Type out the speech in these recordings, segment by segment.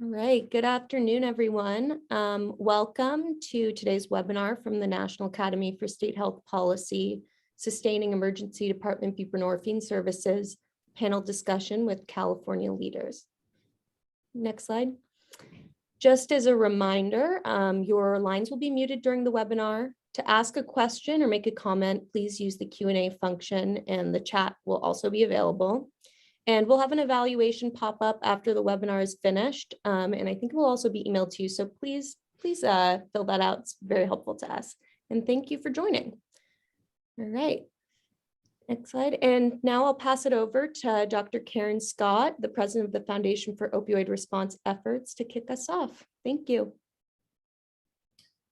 All right, good afternoon, everyone. Welcome to today's webinar from the National Academy for State Health Policy, Sustaining Emergency Department Buprenorphine Services, panel discussion with California leaders. Next slide. Just as a reminder, your lines will be muted during the webinar. To ask a question or make a comment, please use the Q&A function, and the chat will also be available. And we'll have an evaluation pop up after the webinar is finished. And I think it will also be emailed to you. So please fill that out. It's very helpful to us. And thank you for joining. All right, next slide. And now I'll pass it over to Dr. Karen Scott, the president of the Foundation for Opioid Response Efforts, to kick us off. Thank you.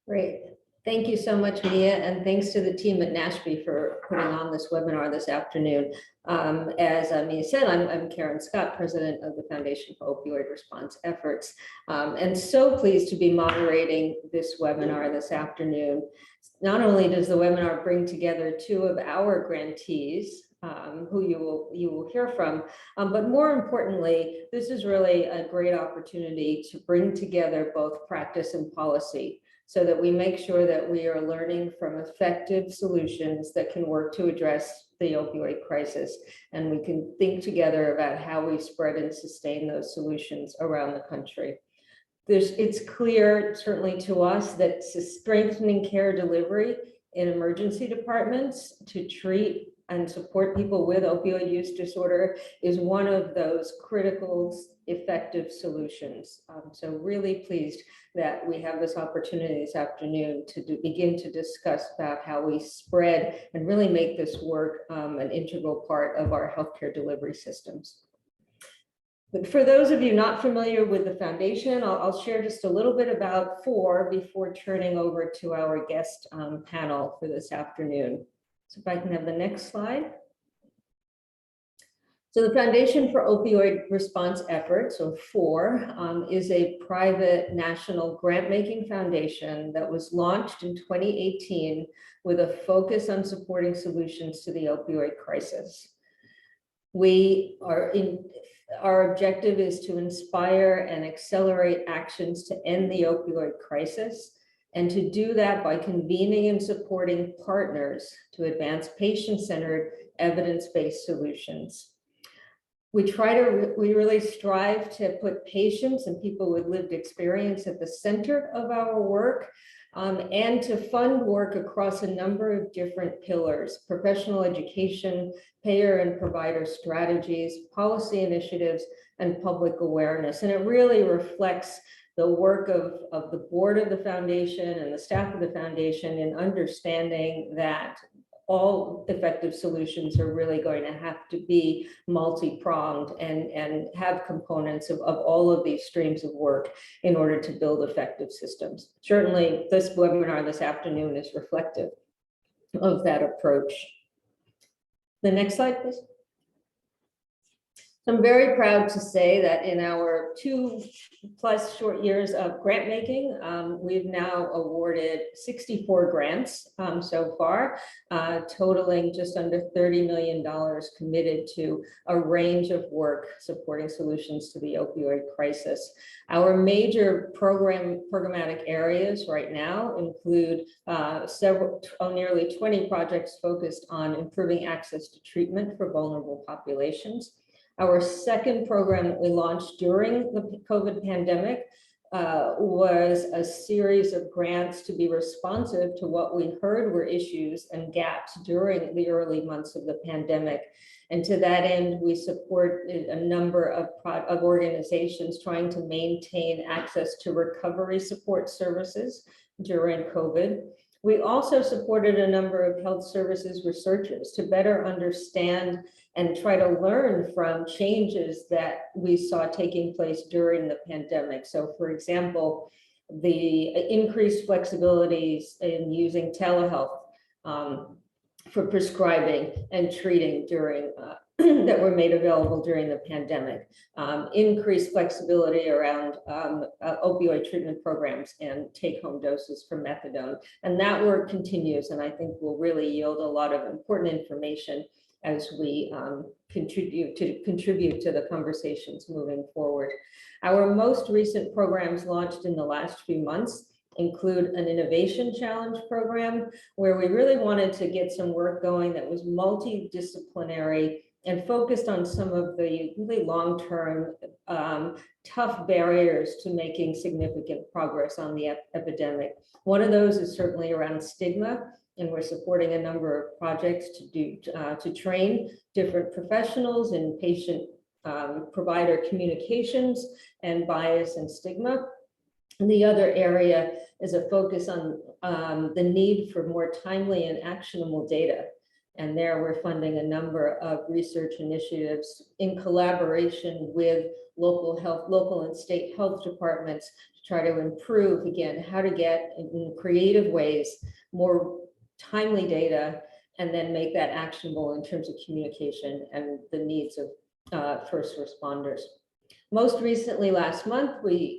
Great. Thank you so much, Mia, and thanks to the team at NASHB for putting on this webinar this afternoon. As Mia said, I'm Karen Scott, president of the Foundation for Opioid Response Efforts, and so pleased to be moderating this webinar this afternoon. Not only does the webinar bring together two of our grantees, who you will hear from, but more importantly, this is really a great opportunity to bring together both practice and policy, so that we make sure that we are learning from effective solutions that can work to address the opioid crisis. And we can think together about how we spread and sustain those solutions around the country. It's clear, certainly to us, that strengthening care delivery in emergency departments to treat and support people with opioid use disorder is one of those critical, effective solutions. So really pleased that we have this opportunity this afternoon to begin to discuss about how we spread and really make this work an integral part of our healthcare delivery systems. But for those of you not familiar with the foundation, I'll share just a little bit about FORE before turning over to our guest panel for this afternoon. So if I can have the next slide. So the Foundation for Opioid Response Efforts, or FORE, is a private national grant-making foundation that was launched in 2018 with a focus on supporting solutions to the opioid crisis. Our objective is to inspire and accelerate actions to end the opioid crisis, and to do that by convening and supporting partners to advance patient-centered, evidence-based solutions. We really strive to put patients and people with lived experience at the center of our work, and to fund work across a number of different pillars: professional education, payer and provider strategies, policy initiatives, and public awareness. And it really reflects the work of the board of the foundation and the staff of the foundation in understanding that all effective solutions are really going to have to be multi-pronged and have components of all of these streams of work in order to build effective systems. Certainly, this webinar this afternoon is reflective of that approach. The next slide, please. I'm very proud to say that in our 2+ short years of grant making, we've now awarded 64 grants so far, totaling just under $30 million committed to a range of work supporting solutions to the opioid crisis. Our major programmatic areas right now include nearly 20 projects focused on improving access to treatment for vulnerable populations. Our second program that we launched during the COVID pandemic was a series of grants to be responsive to what we heard were issues and gaps during the early months of the pandemic. And to that end, we support a number of organizations trying to maintain access to recovery support services during COVID. We also supported a number of health services researchers to better understand and try to learn from changes that we saw taking place during the pandemic. So for example, the increased flexibilities in using telehealth for prescribing and treating during that were made available during the pandemic, increased flexibility around opioid treatment programs and take-home doses for methadone. And that work continues, and I think will really yield a lot of important information as we contribute to the conversations moving forward. Our most recent programs launched in the last few months include an innovation challenge program where we really wanted to get some work going that was multidisciplinary and focused on some of the really long-term tough barriers to making significant progress on the epidemic. One of those is certainly around stigma, and we're supporting a number of projects to train different professionals in patient provider communications and bias and stigma. And the other area is a focus on the need for more timely and actionable data. And there we're funding a number of research initiatives in collaboration with local and state health departments to try to improve, again, how to get in creative ways more timely data and then make that actionable in terms of communication and the needs of first responders. Most recently, last month, we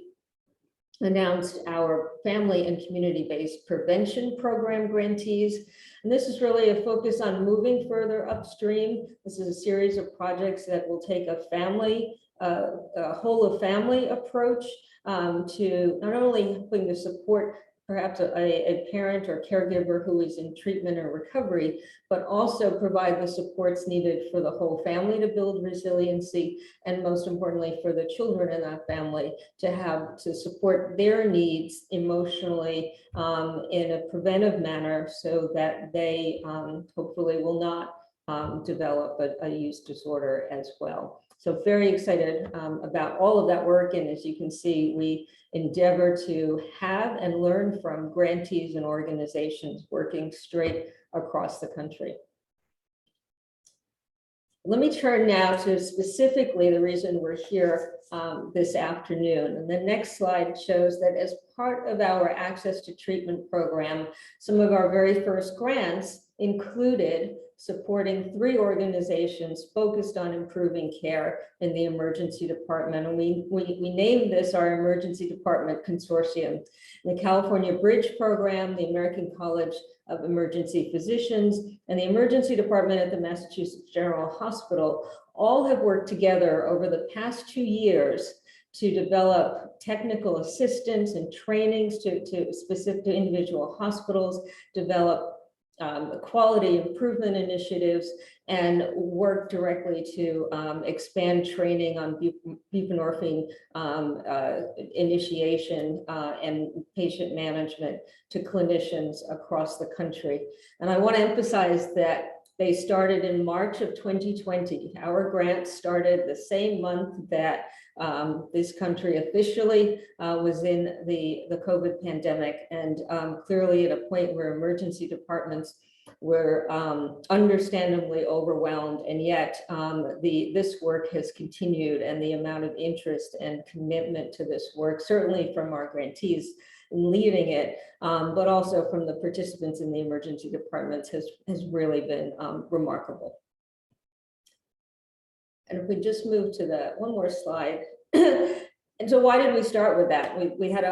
announced our family and community-based prevention program grantees. And this is really a focus on moving further upstream. This is a series of projects that will take a whole of family approach to not only helping to support perhaps a parent or caregiver who is in treatment or recovery, but also provide the supports needed for the whole family to build resiliency, and most importantly for the children in that family to support their needs emotionally in a preventive manner so that they hopefully will not develop a use disorder as well. So very excited about all of that work. And as you can see, we endeavor to have and learn from grantees and organizations working straight across the country. Let me turn now to specifically the reason we're here this afternoon. And the next slide shows that as part of our access to treatment program, some of our very first grants included supporting 3 organizations focused on improving care in the emergency department. And we named this our emergency department consortium. The California Bridge program, the American College of Emergency Physicians, and the emergency department at the Massachusetts General Hospital all have worked together over the past 2 years to develop technical assistance and trainings to specific to individual hospitals, develop quality improvement initiatives, and work directly to expand training on buprenorphine initiation and patient management to clinicians across the country. And I want to emphasize that they started in March of 2020. Our grant started the same month that this country officially was in the COVID pandemic, and clearly at a point where emergency departments were understandably overwhelmed, and yet this work has continued, and the amount of interest and commitment to this work, certainly from our grantees in leading it, but also from the participants in the emergency departments has really been remarkable. And if we just move to the one more slide. And so why did we start with that? We had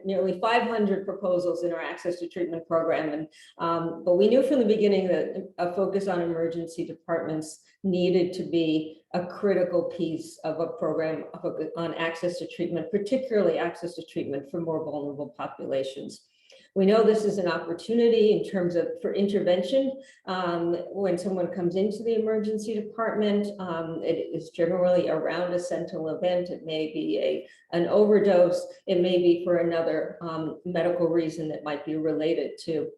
nearly 500 proposals in our access to treatment program, and but we knew from the beginning that a focus on emergency departments needed to be a critical piece of a program on access to treatment, particularly access to treatment for more vulnerable populations. We know this is an opportunity in terms of for intervention. When someone comes into the emergency department, it is generally around a sentinel event. It may be an overdose. It may be for another medical reason that might be related to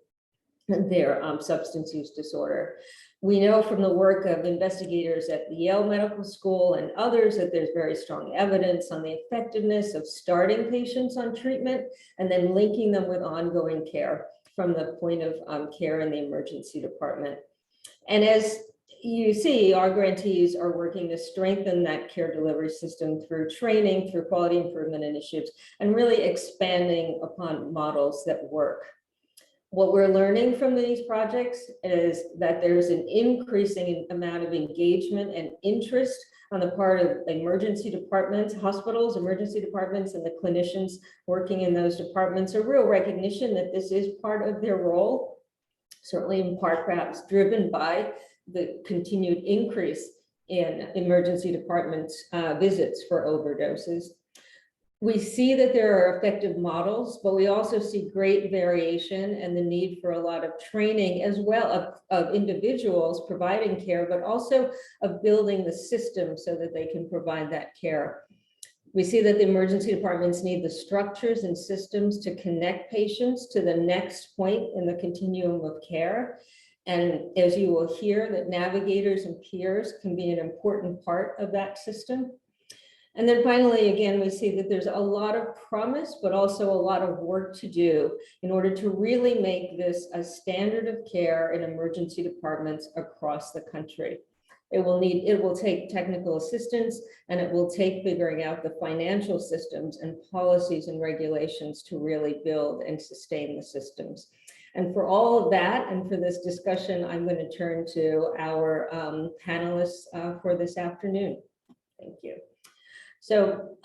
their substance use disorder. We know from the work of investigators at the Yale Medical School and others that there's very strong evidence on the effectiveness of starting patients on treatment and then linking them with ongoing care from the point of care in the emergency department. And as you see, our grantees are working to strengthen that care delivery system through training, through quality improvement initiatives, and really expanding upon models that work. What we're learning from these projects is that there's an increasing amount of engagement and interest on the part of emergency departments, hospitals, emergency departments, and the clinicians working in those departments, a real recognition that this is part of their role. certainly in part perhaps driven by the continued increase in emergency department visits for overdoses. We see that there are effective models, but we also see great variation and the need for a lot of training as well of individuals providing care, but also of building the system so that they can provide that care. We see that the emergency departments need the structures and systems to connect patients to the next point in the continuum of care. And as you will hear, that navigators and peers can be an important part of that system. And then finally, again, we see that there's a lot of promise, but also a lot of work to do in order to really make this a standard of care in emergency departments across the country. It will take technical assistance, and it will take figuring out the financial systems and policies and regulations to really build and sustain the systems. And for all of that, and for this discussion, I'm going to turn to our panelists for this afternoon. Thank you. So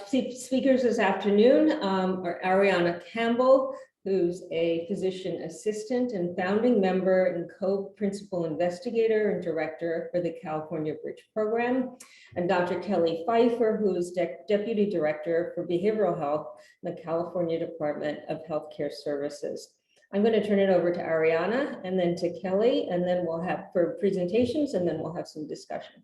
speakers this afternoon are Arianna Campbell, who's a physician assistant and founding member and co-principal investigator and director for the California Bridge program, and Dr. Kelly Pfeifer, who is deputy director for behavioral health in the California Department of Healthcare Services. I'm going to turn it over to Arianna and then to Kelly, and then we'll have for presentations, and then we'll have some discussion.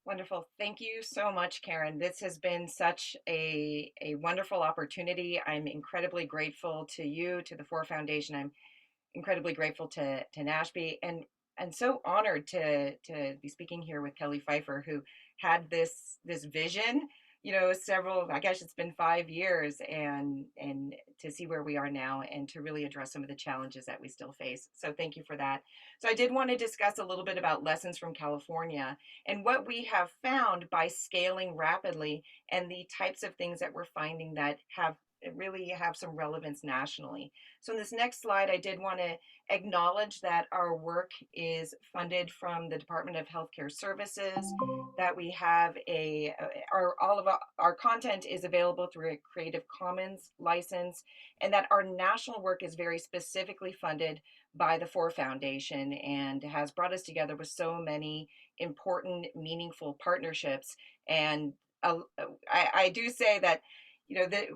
Wonderful. Thank you so much, Karen. This has been such a wonderful opportunity. I'm incredibly grateful to you, to the FORE Foundation. I'm incredibly grateful to NASHB, and so honored to be speaking here with Kelly Pfeifer, who had this vision, I guess it's been 5 years, and to see where we are now and to really address some of the challenges that we still face. So thank you for that. So I did want to discuss a little bit about lessons from California and what we have found by scaling rapidly and the types of things that we're finding that really have some relevance nationally. So in this next slide, I did want to acknowledge that our work is funded from the Department of Healthcare Services, that we have all of our content is available through a Creative Commons license, and that our national work is very specifically funded by the FORE Foundation and has brought us together with so many important, meaningful partnerships. And I do say that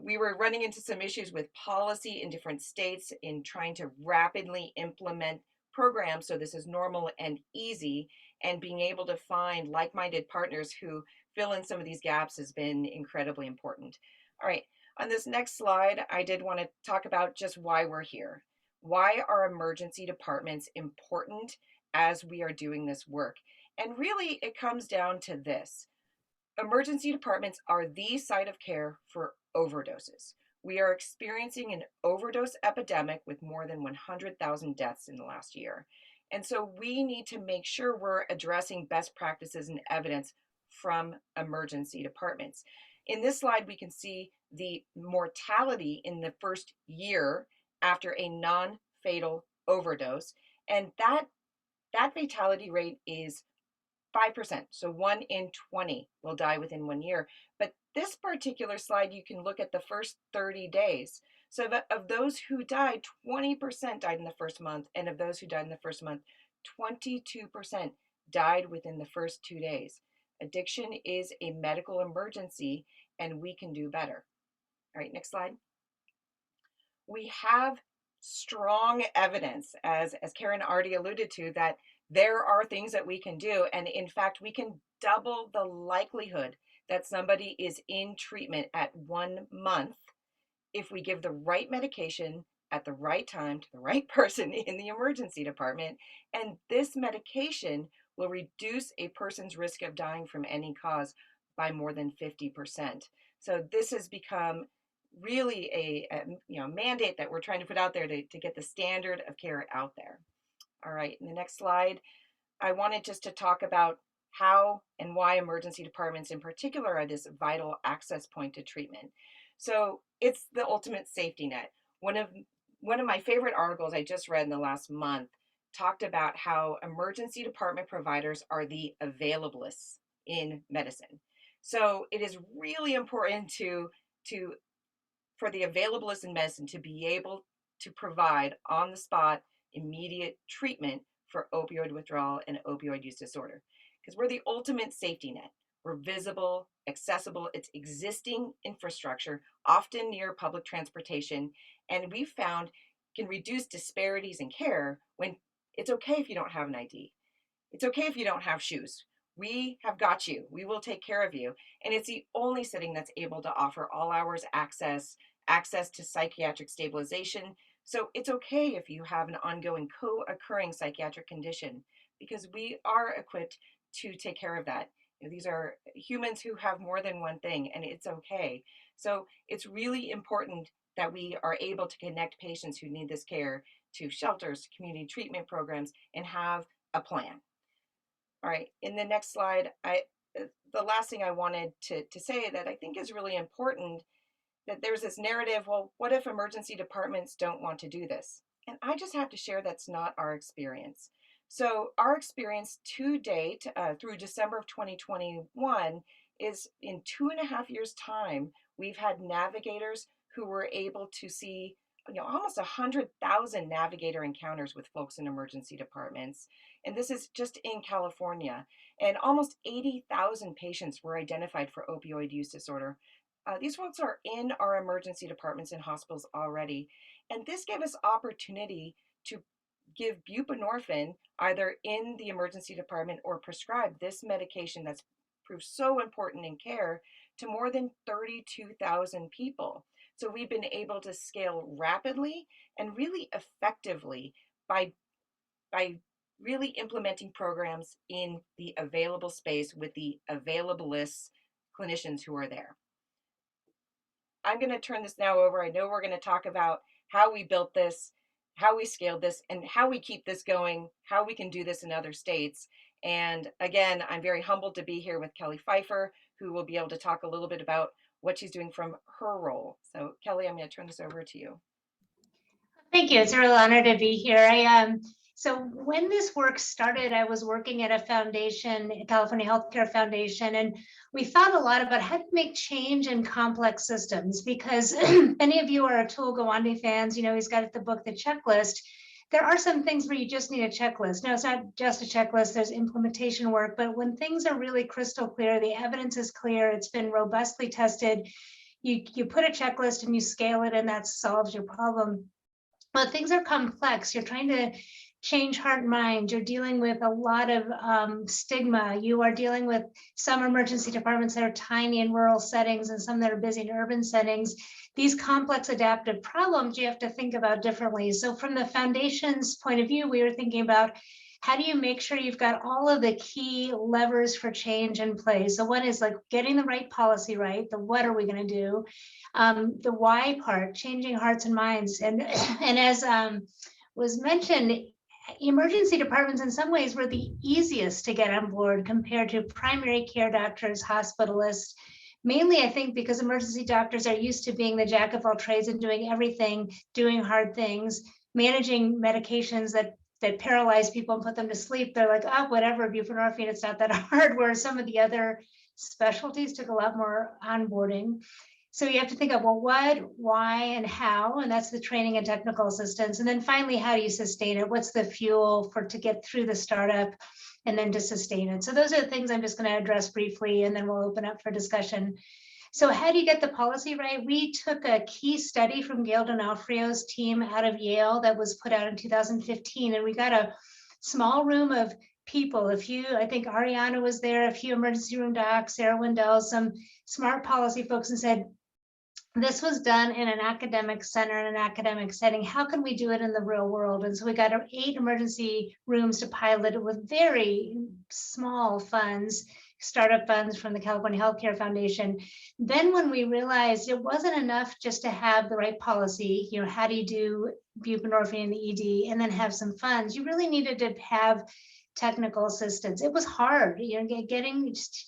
we were running into some issues with policy in different states in trying to rapidly implement programs. So this is normal and easy, and being able to find like-minded partners who fill in some of these gaps has been incredibly important. All right, on this next slide, I did want to talk about just why we're here. Why are emergency departments important as we are doing this work? And really, it comes down to this. Emergency departments are the site of care for overdoses. We are experiencing an overdose epidemic with more than 100,000 deaths in the last year. And so we need to make sure we're addressing best practices and evidence from emergency departments. In this slide, we can see the mortality in the first year after a non-fatal overdose. And that fatality rate is 5%, so 1 in 20 will die within 1 year. But this particular slide, you can look at the first 30 days. So of those who died, 20% died in the first month, and of those who died in the first month, 22% died within the first 2 days. Addiction is a medical emergency, and we can do better. All right, next slide. We have strong evidence, as Karen already alluded to, that there are things that we can do. And in fact, we can double the likelihood that somebody is in treatment at 1 month if we give the right medication at the right time to the right person in the emergency department. And this medication will reduce a person's risk of dying from any cause by more than 50%. So this has become really a mandate that we're trying to put out there to get the standard of care out there. All right, in the next slide, I wanted just to talk about how and why emergency departments in particular are this vital access point to treatment. So it's the ultimate safety net. One of my favorite articles I just read in the last month talked about how emergency department providers are the availabilists in medicine. So it is really important for the availabilists in medicine to be able to provide on-the-spot immediate treatment for opioid withdrawal and opioid use disorder, because we're the ultimate safety net. We're visible, accessible, it's existing infrastructure, often near public transportation, and we've found can reduce disparities in care when it's okay if you don't have an ID. It's okay if you don't have shoes. We have got you. We will take care of you. And it's the only setting that's able to offer all hours access to psychiatric stabilization. So it's okay if you have an ongoing co-occurring psychiatric condition, because we are equipped to take care of that. These are humans who have more than one thing, and it's okay. So it's really important that we are able to connect patients who need this care to shelters, to community treatment programs, and have a plan. All right, in the next slide, the last thing I wanted to say that I think is really important, that there's this narrative, well, what if emergency departments don't want to do this? And I just have to share that's not our experience. So our experience to date, through December of 2021, is in 2.5 years' time, we've had navigators who were able to see almost 100,000 navigator encounters with folks in emergency departments. And this is just in California. And almost 80,000 patients were identified for opioid use disorder. These folks are in our emergency departments and hospitals already. And this gave us opportunity to give buprenorphine either in the emergency department or prescribe this medication that's proved so important in care to more than 32,000 people. So we've been able to scale rapidly and really effectively by really implementing programs in the available space with the availabilist clinicians who are there. I'm going to turn this now over. I know we're going to talk about how we built this, how we scaled this, and how we keep this going, how we can do this in other states. And again, I'm very humbled to be here with Kelly Pfeifer, who will be able to talk a little bit about what she's doing from her role. So Kelly, I'm going to turn this over to you. Thank you. It's a real honor to be here. So when this work started, I was working at a foundation, California Healthcare Foundation, and we thought a lot about how to make change in complex systems, because many of you are Atul Gawande fans. He's got the book, The Checklist. There are some things where you just need a checklist. No, it's not just a checklist, there's implementation work, but when things are really crystal clear, the evidence is clear, it's been robustly tested, you put a checklist and you scale it and that solves your problem. But things are complex. You're trying to change heart and mind. You're dealing with a lot of stigma. You are dealing with some emergency departments that are tiny in rural settings and some that are busy in urban settings. These complex adaptive problems you have to think about differently. So from the foundation's point of view, we were thinking about how do you make sure you've got all of the key levers for change in place? So one is like getting the right policy right. The what are we going to do? The why part, changing hearts and minds. And as was mentioned, emergency departments in some ways were the easiest to get on board compared to primary care doctors, hospitalists. Mainly, I think, because emergency doctors are used to being the jack of all trades and doing everything, doing hard things, managing medications that paralyze people and put them to sleep. They're like, oh, whatever, buprenorphine, it's not that hard, whereas some of the other specialties took a lot more onboarding. So you have to think of, well, what, why, and how, and that's the training and technical assistance. And then finally, how do you sustain it? What's the fuel to get through the startup and then to sustain it? So those are the things I'm just going to address briefly, and then we'll open up for discussion. So how do you get the policy right? We took a key study from Gail D'Onofrio's team out of Yale that was put out in 2015, and we got a small room of people, I think Arianna was there, a few emergency room docs, Sarah Wendell, some smart policy folks, and said, this was done in an academic center, in an academic setting. How can we do it in the real world? And so we got 8 emergency rooms to pilot it with very small funds, startup funds from the California Healthcare Foundation. Then when we realized it wasn't enough just to have the right policy, how do you do buprenorphine in the ED, and then have some funds, you really needed to have technical assistance. It was hard,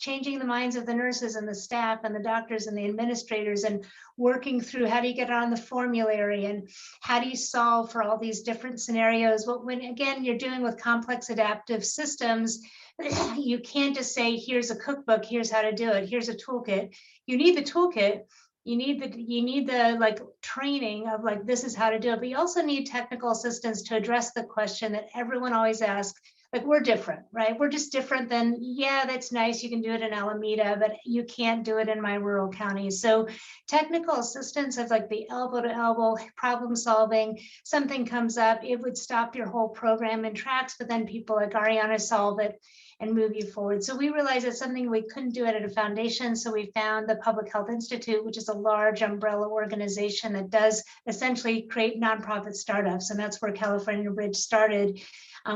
changing the minds of the nurses and the staff and the doctors and the administrators, and working through how do you get on the formulary and how do you solve for all these different scenarios. But when, again, you're dealing with complex adaptive systems, you can't just say, here's a cookbook, here's how to do it, here's a toolkit. You need the toolkit, you need the like training of like, this is how to do it, but you also need technical assistance to address the question that everyone always asks. Like, we're different, right? We're just different than, yeah, that's nice, you can do it in Alameda, but you can't do it in my rural counties. So technical assistance of like the elbow to elbow problem solving, something comes up, it would stop your whole program in tracks, but then people like Arianna solve it and move you forward. So we realized it's something we couldn't do it at a foundation. So we found the Public Health Institute, which is a large umbrella organization that does essentially create nonprofit startups. And that's where California Bridge started,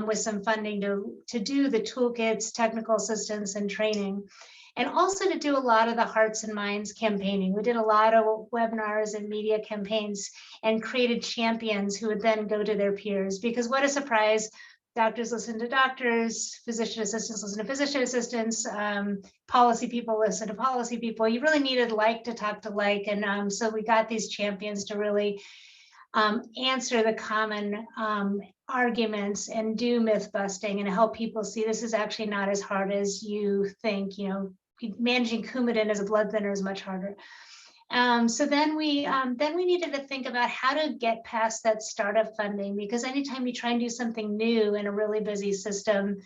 with some funding to do the toolkits, technical assistance, and training. And also to do a lot of the hearts and minds campaigning. We did a lot of webinars and media campaigns and created champions who would then go to their peers, because what a surprise. Doctors listen to doctors, physician assistants listen to physician assistants, policy people listen to policy people. You really needed like to talk to like. And so we got these champions to really answer the common arguments and do myth busting and help people see this is actually not as hard as you think. You know, managing Coumadin as a blood thinner is much harder. So then we needed to think about how to get past that startup funding, because anytime you try and do something new in a really busy system,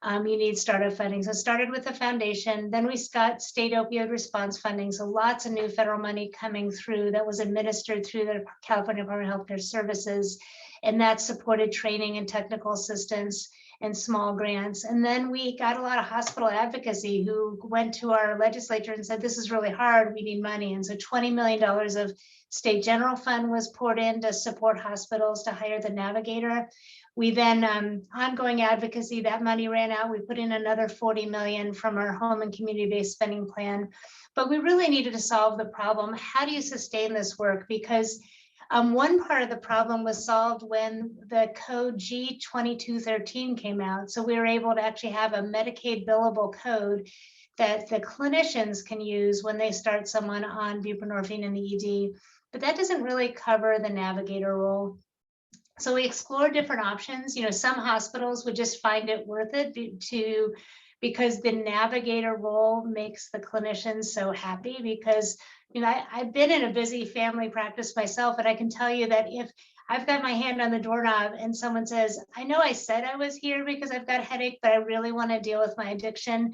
you need startup funding. So it started with the foundation, then we got state opioid response funding. So lots of new federal money coming through that was administered through the California Department of Healthcare Services. And that supported training and technical assistance and small grants. And then we got a lot of hospital advocacy who went to our legislature and said, this is really hard, we need money. And so $20 million of state general fund was poured in to support hospitals to hire the navigator. We then, ongoing advocacy, that money ran out. We put in another 40 million from our home and community-based spending plan. But we really needed to solve the problem. How do you sustain this work? Because one part of the problem was solved when the code G2213 came out. So we were able to actually have a Medicaid billable code that the clinicians can use when they start someone on buprenorphine in the ED. But that doesn't really cover the navigator role. So we explored different options. You know, some hospitals would just find it worth it because the navigator role makes the clinicians so happy. Because, you know, I've been in a busy family practice myself, and I can tell you that if I've got my hand on the doorknob and someone says, I know I said I was here because I've got a headache, but I really want to deal with my addiction,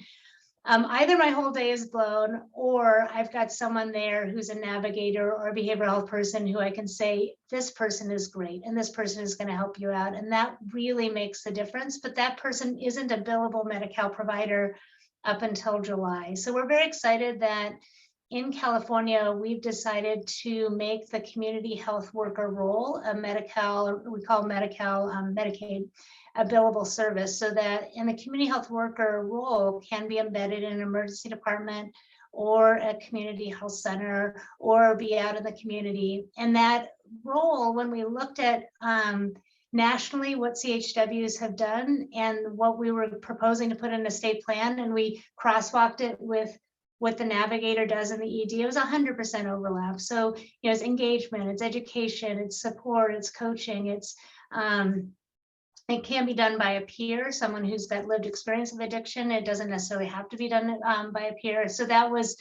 either my whole day is blown, or I've got someone there who's a navigator or a behavioral health person who I can say, this person is great and this person is going to help you out. And that really makes the difference. But that person isn't a billable Medi-Cal provider up until July. So we're very excited that in California, we've decided to make the community health worker role a Medi-Cal, we call Medi-Cal Medicaid, a billable service, so that in the community health worker role can be embedded in an emergency department or a community health center or be out in the community. And that role, when we looked at nationally what CHWs have done and what we were proposing to put in a state plan, and we crosswalked it with what the navigator does in the ED, it was 100% overlap. So, you know, it's engagement, it's education, it's support, it's coaching, it's it can be done by a peer, someone who's got lived experience of addiction. It doesn't necessarily have to be done by a peer. So that was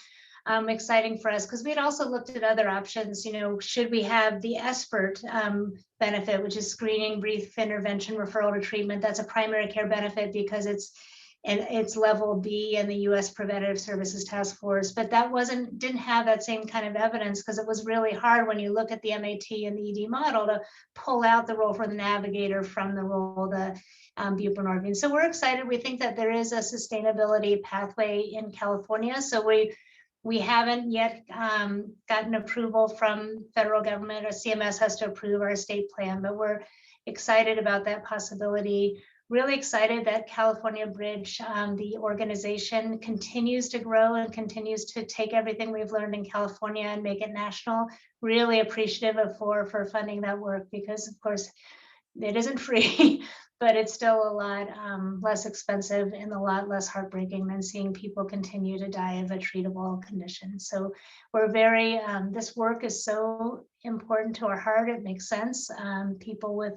exciting for us, because we had also looked at other options. You know, should we have the SBIRT benefit, which is screening, brief intervention, referral to treatment? That's a primary care benefit because it's level B in the U.S. Preventative Services Task Force, but that didn't have that same kind of evidence, because it was really hard when you look at the MAT and the ED model to pull out the role for the navigator from the role of the buprenorphine. So we're excited. We think that there is a sustainability pathway in California. So we haven't yet gotten approval from federal government, or CMS has to approve our state plan, but we're excited about that possibility. Really excited that California Bridge, the organization, continues to grow and continues to take everything we've learned in California and make it national. Really appreciative of FORE for funding that work, because of course it isn't free, but it's still a lot less expensive and a lot less heartbreaking than seeing people continue to die of a treatable condition. So we're very, this work is so important to our heart. It makes sense. People with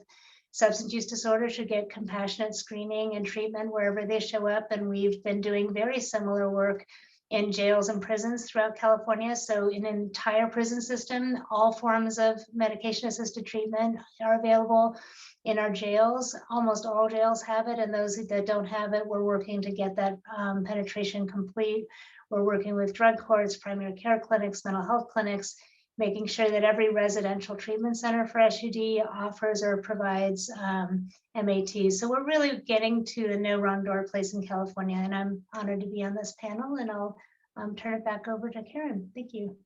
substance use disorder should get compassionate screening and treatment wherever they show up. And we've been doing very similar work in jails and prisons throughout California. So in an entire prison system, all forms of medication-assisted treatment are available in our jails. Almost all jails have it, and those that don't have it, we're working to get that penetration complete. We're working with drug courts, primary care clinics, mental health clinics, making sure that every residential treatment center for SUD offers or provides MAT. So we're really getting to the no wrong door place in California, and I'm honored to be on this panel, and I'll turn it back over to Karen. Thank you.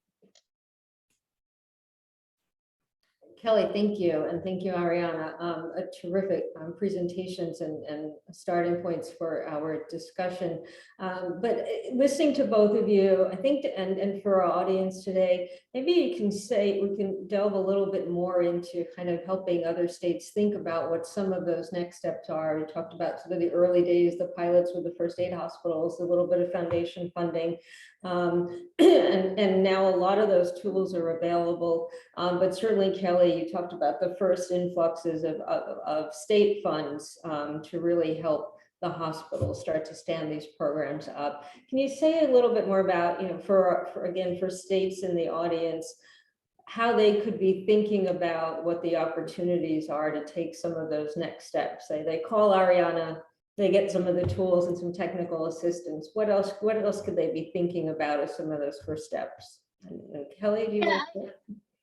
Kelly, thank you. And thank you, Arianna. A terrific presentations and starting points for our discussion. But listening to both of you, I think, and for our audience today, maybe you can say, we can delve a little bit more into kind of helping other states think about what some of those next steps are. We talked about sort of the early days, the pilots with the first aid hospitals, a little bit of foundation funding. And now a lot of those tools are available, but certainly, Kelly, you talked about the first influxes of state funds to really help the hospitals start to stand these programs up. Can you say a little bit more about, for states in the audience, how they could be thinking about what the opportunities are to take some of those next steps? They call Arianna, they get some of the tools and some technical assistance. What else could they be thinking about as some of those first steps? And Kelly, do you want to?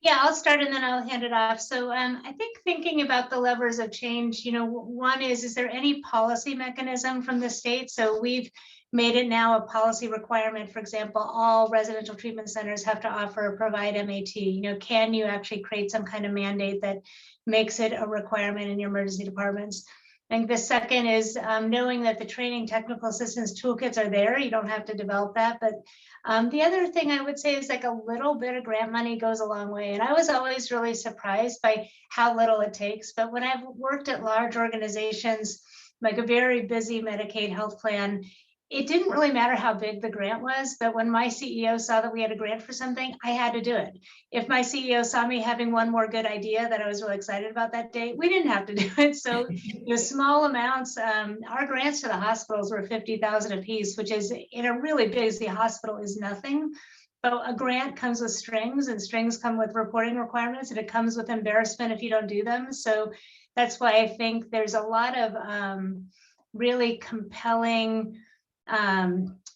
Yeah, I'll start and then I'll hand it off. So I think thinking about the levers of change, one is there any policy mechanism from the state? So we've made it now a policy requirement. For example, all residential treatment centers have to offer or provide MAT. Can you actually create some kind of mandate that makes it a requirement in your emergency departments? I think the second is knowing that the training technical assistance toolkits are there. You don't have to develop that. But the other thing I would say is like a little bit of grant money goes a long way. And I was always really surprised by how little it takes. But when I've worked at large organizations, like a very busy Medicaid health plan, it didn't really matter how big the grant was, but when my CEO saw that we had a grant for something, I had to do it. If my CEO saw me having one more good idea that I was really excited about that day, we didn't have to do it. So small amounts, our grants to the hospitals were $50,000 a piece, which is in a really busy hospital is nothing. But a grant comes with strings, and strings come with reporting requirements, and it comes with embarrassment if you don't do them. So that's why I think there's a lot of really compelling,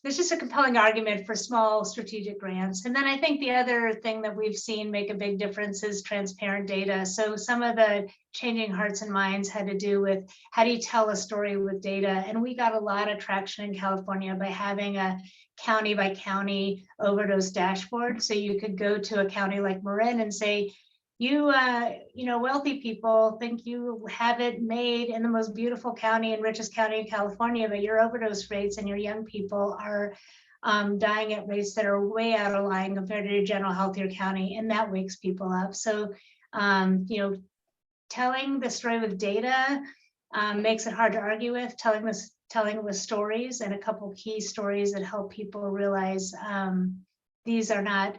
there's just a compelling argument for small strategic grants. And then I think the other thing that we've seen make a big difference is transparent data. So some of the changing hearts and minds had to do with how do you tell a story with data? And we got a lot of traction in California by having a county by county overdose dashboard. So you could go to a county like Marin and say, wealthy people think you have it made in the most beautiful county and richest county in California, but your overdose rates and your young people are dying at rates that are way out of line compared to your general healthier county, and that wakes people up. So, telling the story with data makes it hard to argue with. Telling it with stories, and a couple key stories that help people realize these are not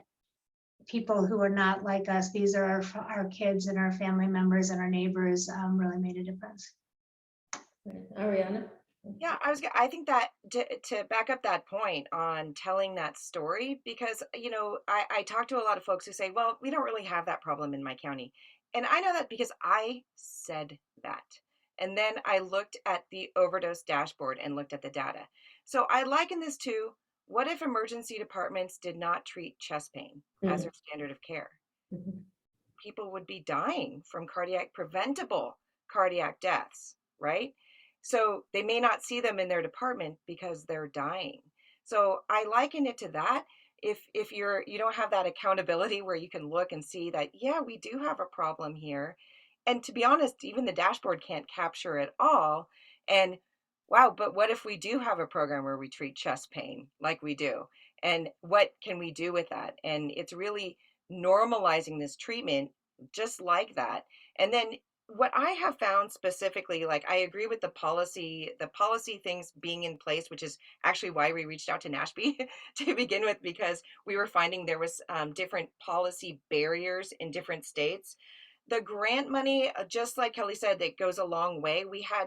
people who are not like us. These are our kids and our family members and our neighbors, really made a difference. Arianna? Yeah, I think that to back up that point on telling that story, because, I talk to a lot of folks who say, well, we don't really have that problem in my county. And I know that because I said that. And then I looked at the overdose dashboard and looked at the data. So I liken this to, what if emergency departments did not treat chest pain as their standard of care? People would be dying from preventable cardiac deaths, right? So they may not see them in their department because they're dying. So I liken it to that. If you don't have that accountability where you can look and see that, yeah, we do have a problem here. And to be honest, even the dashboard can't capture it all. And wow, but what if we do have a program where we treat chest pain like we do? And what can we do with that? And it's really normalizing this treatment just like that. And then what I have found specifically, like I agree with the policy things being in place, which is actually why we reached out to NASHB to begin with, because we were finding there was different policy barriers in different states. The grant money, just like Kelly said, that goes a long way.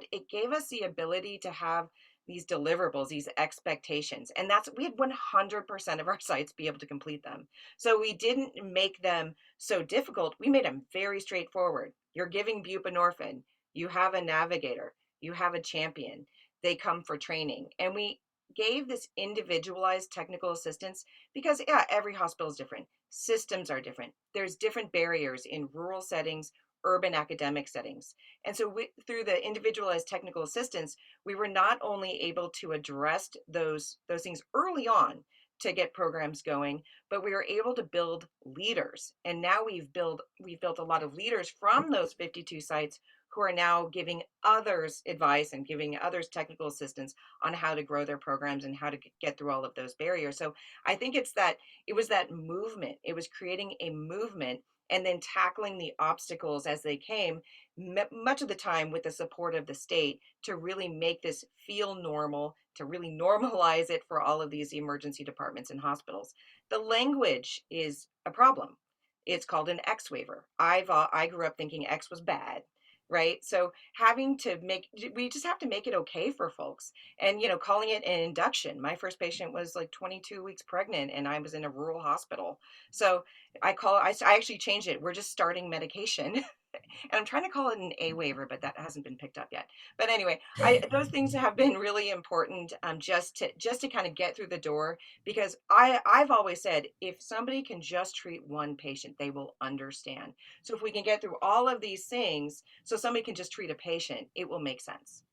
It gave us the ability to have these deliverables, these expectations. And we had 100% of our sites be able to complete them. So we didn't make them so difficult. We made them very straightforward. You're giving buprenorphine, you have a navigator, you have a champion, they come for training. And we gave this individualized technical assistance because, yeah, every hospital is different. Systems are different. There's different barriers in rural settings, urban academic settings. And so through the individualized technical assistance, we were not only able to address those things early on to get programs going, but we were able to build leaders. And now we've built a lot of leaders from those 52 sites who are now giving others advice and giving others technical assistance on how to grow their programs and how to get through all of those barriers. So I think it was that movement. It was creating a movement and then tackling the obstacles as they came, much of the time with the support of the state, to really make this feel normal, to really normalize it for all of these emergency departments and hospitals. The language is a problem. It's called an X waiver. I grew up thinking X was bad, right? So we just have to make it okay for folks. And, calling it an induction. My first patient was like 22 weeks pregnant and I was in a rural hospital. So I actually changed it. We're just starting medication. And I'm trying to call it an A waiver, but that hasn't been picked up yet. But anyway, those things have been really important, just to kind of get through the door, because I've always said, if somebody can just treat one patient, they will understand. So if we can get through all of these things, so somebody can just treat a patient, it will make sense.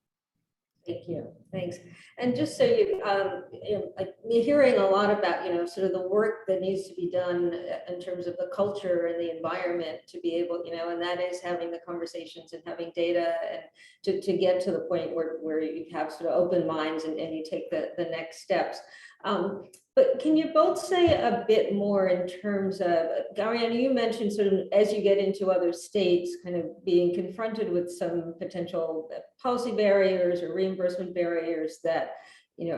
Thank you. Thanks. And just so you're hearing a lot about, sort of the work that needs to be done in terms of the culture and the environment to be able, and that is having the conversations and having data and to get to the point where you have sort of open minds and you take the next steps. But can you both say a bit more in terms of, Arianna, you mentioned sort of as you get into other states, kind of being confronted with some potential policy barriers or reimbursement barriers that,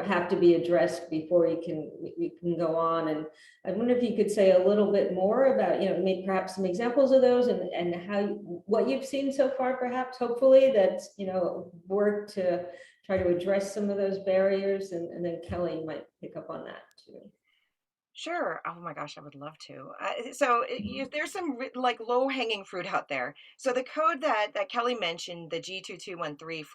have to be addressed before we can go on. And I wonder if you could say a little bit more about, maybe perhaps some examples of those and what you've seen so far, perhaps, hopefully, that's, worked to try to address some of those barriers. And then Kelly might pick up on that too. Sure. Oh my gosh, I would love to. So there's some like low-hanging fruit out there. So the code that Kelly mentioned, the G2213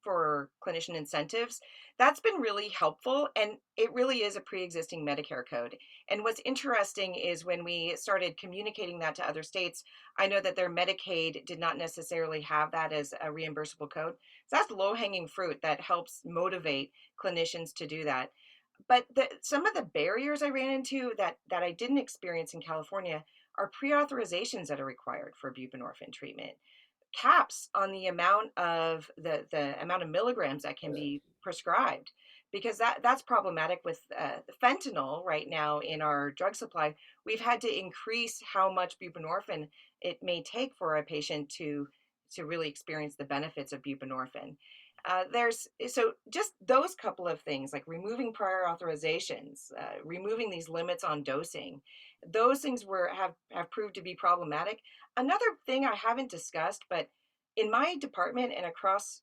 for clinician incentives, that's been really helpful, and it really is a pre-existing Medicare code. And what's interesting is when we started communicating that to other states, I know that their Medicaid did not necessarily have that as a reimbursable code. So that's low-hanging fruit that helps motivate clinicians to do that. But some of the barriers I ran into that I didn't experience in California are pre-authorizations that are required for buprenorphine treatment, caps on the amount of the amount of milligrams that can be prescribed, because that's problematic with the fentanyl right now in our drug supply. We've had to increase how much buprenorphine it may take for a patient to really experience the benefits of buprenorphine. So just those couple of things, like removing prior authorizations, removing these limits on dosing, those things have proved to be problematic. Another thing I haven't discussed, but in my department and across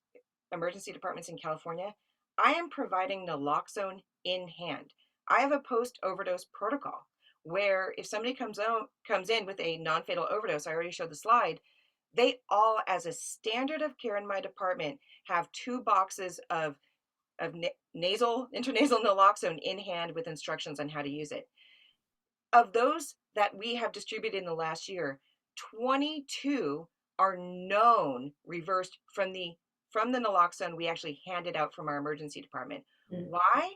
emergency departments in California, I am providing naloxone in hand. I have a post-overdose protocol where if somebody comes in with a non-fatal overdose, I already showed the slide, they all, as a standard of care in my department, have 2 boxes of intranasal naloxone in hand with instructions on how to use it. Of those that we have distributed in the last year, 22 are known reversed from the naloxone we actually handed out from our emergency department. Why?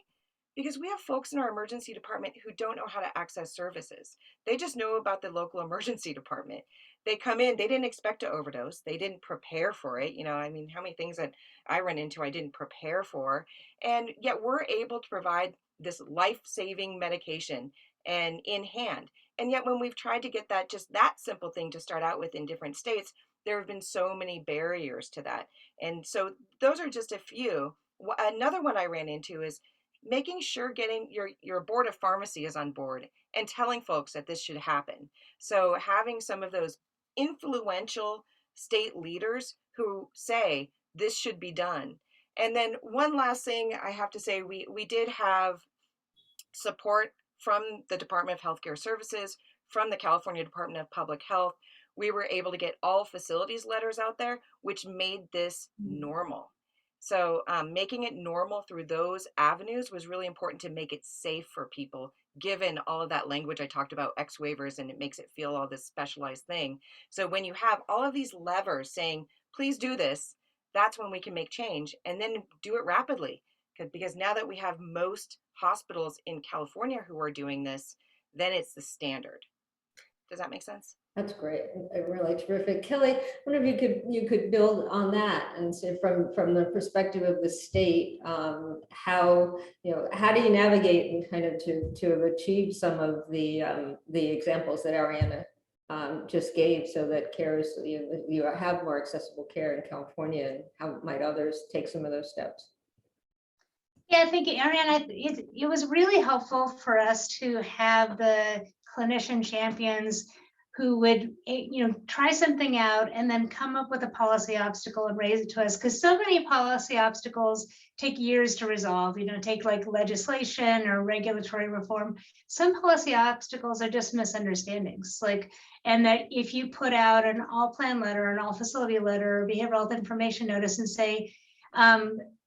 Because we have folks in our emergency department who don't know how to access services. They just know about the local emergency department. They come in, they didn't expect to overdose. They didn't prepare for it. How many things that I run into I didn't prepare for. And yet we're able to provide this life-saving medication and in hand. And yet when we've tried to get that simple thing to start out with in different states, there have been so many barriers to that. And so those are just a few. Another one I ran into is making sure getting your board of pharmacy is on board and telling folks that this should happen. So having some of those influential state leaders who say this should be done. And then one last thing I have to say, we did have support from the Department of Healthcare Services, from the California Department of Public Health. We were able to get all facilities letters out there, which made this normal. So making it normal through those avenues was really important to make it safe for people, given all of that language I talked about, X waivers, and it makes it feel all this specialized thing. So when you have all of these levers saying, please do this, that's when we can make change, and then do it rapidly. Because now that we have most hospitals in California who are doing this, then it's the standard. Does that make sense? That's great. Really terrific. Kelly, I wonder if you could build on that and say from the perspective of the state, how do you navigate and kind of to achieve some of the examples that Arianna just gave, so that you have more accessible care in California, and how might others take some of those steps? Yeah, I think, Arianna, it was really helpful for us to have the clinician champions who would, try something out and then come up with a policy obstacle and raise it to us. Because so many policy obstacles take years to resolve, take like legislation or regulatory reform. Some policy obstacles are just misunderstandings. And that if you put out an all plan letter, an all facility letter, behavioral health information notice and say,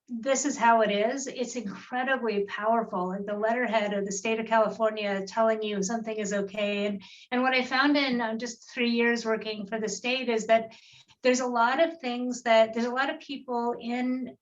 this is how it is, it's incredibly powerful. Like the letterhead of the state of California telling you something is okay. And what I found in just 3 years working for the state is that there's a lot of people in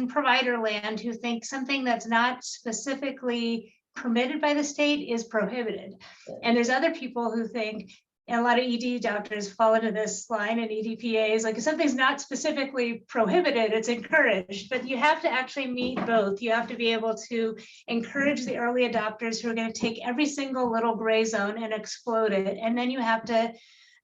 provider land who think something that's not specifically permitted by the state is prohibited. And there's other people who think, and a lot of ED doctors fall into this line, and EDPAs, like if something's not specifically prohibited, it's encouraged. But you have to actually meet both. You have to be able to encourage the early adopters who are going to take every single little gray zone and explode it. And then you have to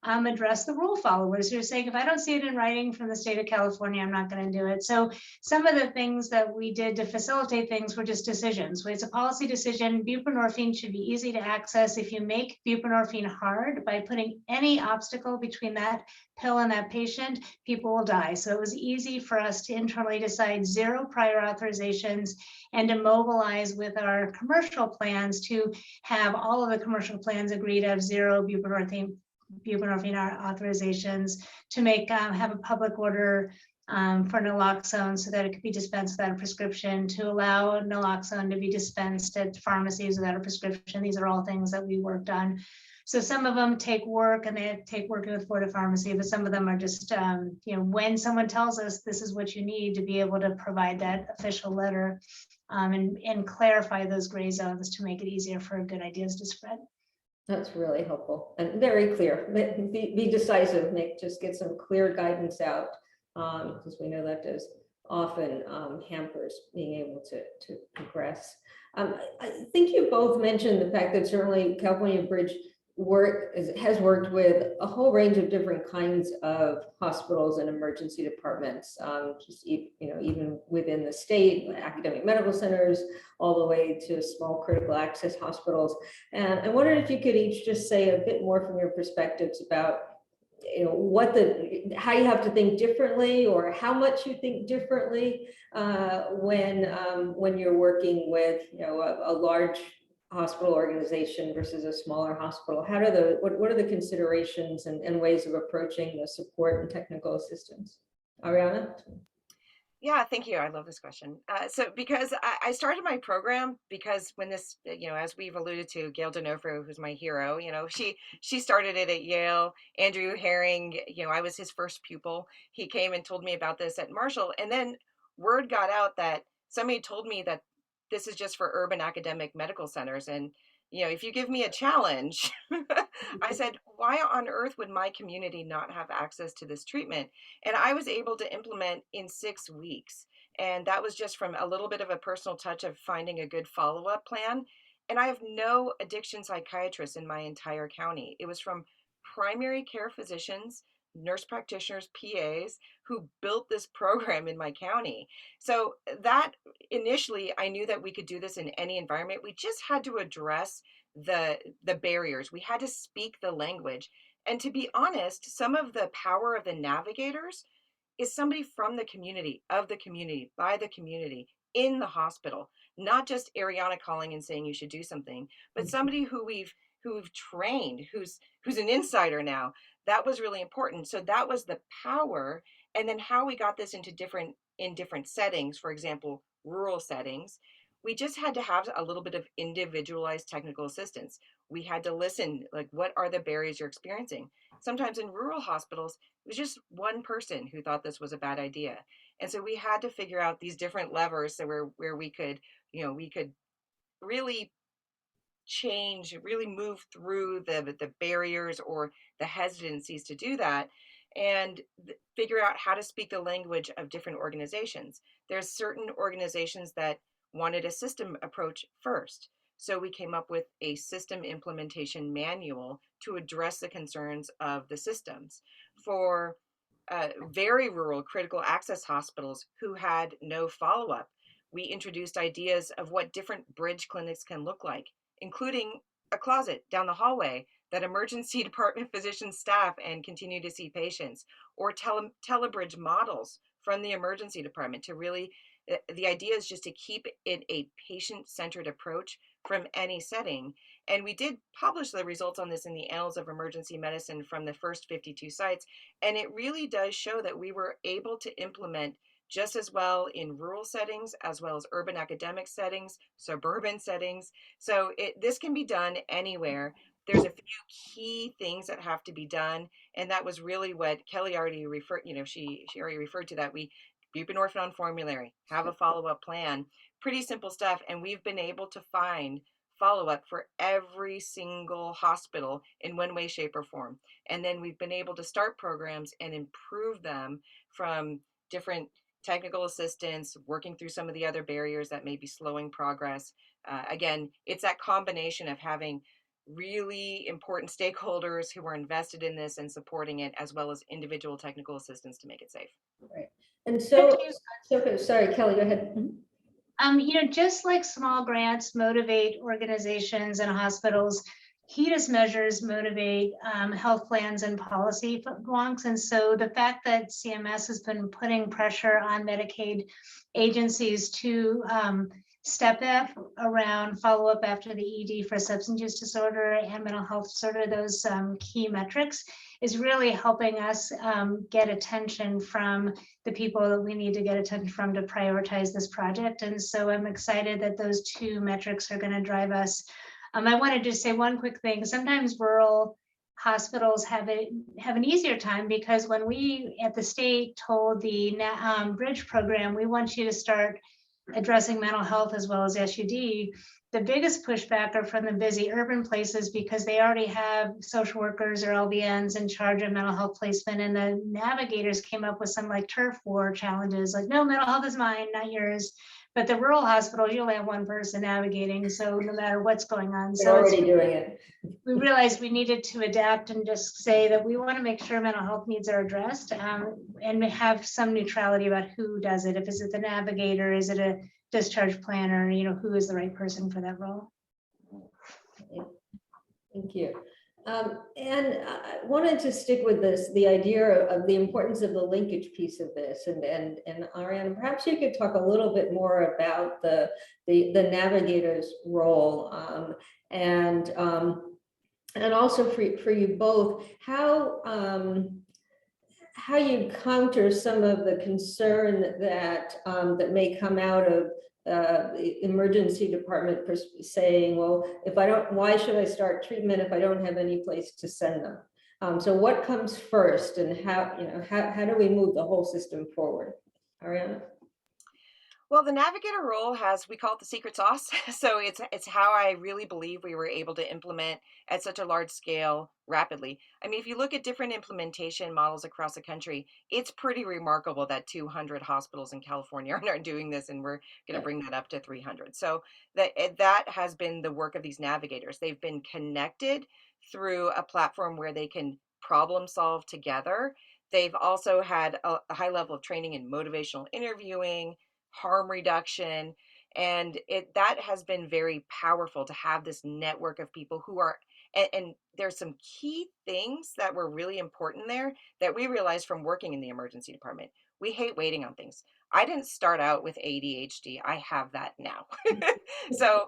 address the rule followers who are saying, if I don't see it in writing from the state of California, I'm not going to do it. So some of the things that we did to facilitate things were just decisions. It's a policy decision. Buprenorphine should be easy to access. If you make buprenorphine hard by putting any obstacle between that pill and that patient, people will die. So it was easy for us to internally decide 0 prior authorizations and to mobilize with our commercial plans to have all of the commercial plans agree to have 0 buprenorphine authorizations, to make have a public order for naloxone so that it could be dispensed without a prescription, to allow naloxone to be dispensed at pharmacies without a prescription. These are all things that we worked on. So some of them take work, and they take working with FORE pharmacy, but some of them are just, when someone tells us this is what you need, to be able to provide that official letter and clarify those gray zones to make it easier for good ideas to spread. That's really helpful and very clear. Be decisive, Nick. Just get some clear guidance out, because we know that does often hampers being able to progress. I think you both mentioned the fact that certainly California Bridge has worked with a whole range of different kinds of hospitals and emergency departments, even within the state, academic medical centers, all the way to small critical access hospitals. And I wondered if you could each just say a bit more from your perspectives about how you have to think differently, or how much you think differently when you're working with a large hospital organization versus a smaller hospital. What are the considerations and ways of approaching the support and technical assistance? Arianna? Yeah, thank you. I love this question. So because I started my program because when this, as we've alluded to, Gail D'Onofrio, who's my hero, she started it at Yale. Andrew Herring, I was his first pupil. He came and told me about this at Marshall. And then word got out that somebody told me that this is just for urban academic medical centers. And, if you give me a challenge, I said, why on earth would my community not have access to this treatment? And I was able to implement in 6 weeks. And that was just from a little bit of a personal touch of finding a good follow-up plan. And I have no addiction psychiatrists in my entire county. It was from primary care physicians, nurse practitioners, PAs, who built this program in my county. So that initially, I knew that we could do this in any environment. We just had to address the barriers. We had to speak the language. And to be honest, some of the power of the navigators is somebody from the community, of the community, by the community, in the hospital, not just Arianna calling and saying you should do something, but somebody who've trained, who's an insider now. That was really important. So that was the power. And then how we got this into different settings, for example, rural settings, we just had to have a little bit of individualized technical assistance. We had to listen, like, what are the barriers you're experiencing? Sometimes in rural hospitals, it was just one person who thought this was a bad idea. And so we had to figure out these different levers so where we could, we could really change, really move through the barriers or the hesitancies to do that, and figure out how to speak the language of different organizations. There's certain organizations that wanted a system approach first. So we came up with a system implementation manual to address the concerns of the systems. For very rural critical access hospitals who had no follow-up, we introduced ideas of what different bridge clinics can look like, including a closet down the hallway that emergency department physicians staff and continue to see patients, or telebridge models from the emergency department to really, the idea is just to keep it a patient-centered approach from any setting. And we did publish the results on this in the Annals of Emergency Medicine from the first 52 sites. And it really does show that we were able to implement just as well in rural settings, as well as urban academic settings, suburban settings. So this can be done anywhere. There's a few key things that have to be done. And that was really what Kelly already referred, she already referred to that. We buprenorphine on formulary, have a follow-up plan, pretty simple stuff. And we've been able to find follow-up for every single hospital in one way, shape, or form. And then we've been able to start programs and improve them from different technical assistance, working through some of the other barriers that may be slowing progress. Again, it's that combination of having really important stakeholders who are invested in this and supporting it, as well as individual technical assistance to make it safe. Right. And so sorry, Kelly, go ahead. Just like small grants motivate organizations and hospitals, HEDIS measures motivate health plans and policy wonks. And so the fact that CMS has been putting pressure on Medicaid agencies to step up around follow-up after the ED for substance use disorder and mental health disorder, those key metrics, is really helping us get attention from the people that we need to get attention from to prioritize this project. And so I'm excited that those two metrics are going to drive us. I wanted to say one quick thing. Sometimes rural hospitals have an easier time, because when we at the state told the Bridge program, we want you to start addressing mental health as well as SUD, the biggest pushback are from the busy urban places, because they already have social workers or LVNs in charge of mental health placement. And the navigators came up with some like turf war challenges, like, no, mental health is mine, not yours. But the rural hospitals, you only have one person navigating, so no matter what's going on. They're already doing it. We realized we needed to adapt and just say that we want to make sure mental health needs are addressed, and have some neutrality about who does it. If is it the navigator, is it a discharge planner, who is the right person for that role? Thank you. And I wanted to stick with this, the idea of the importance of the linkage piece of this. And Arianna, perhaps you could talk a little bit more about the navigator's role, and also for you both, how you counter some of the concern that that may come out of the emergency department saying, well, why should I start treatment if I don't have any place to send them? So what comes first, and how do we move the whole system forward? Arianna? Well, the navigator role we call it the secret sauce. So it's how I really believe we were able to implement at such a large scale rapidly. I mean, if you look at different implementation models across the country, it's pretty remarkable that 200 hospitals in California are doing this, and we're going to bring that up to 300. So that has been the work of these navigators. They've been connected through a platform where they can problem solve together. They've also had a high level of training in motivational interviewing, harm reduction, and that has been very powerful to have this network of people who are, and there's some key things that were really important there that we realized from working in the emergency department. we hate waiting on things. I didn't start out with ADHD. I have that now. So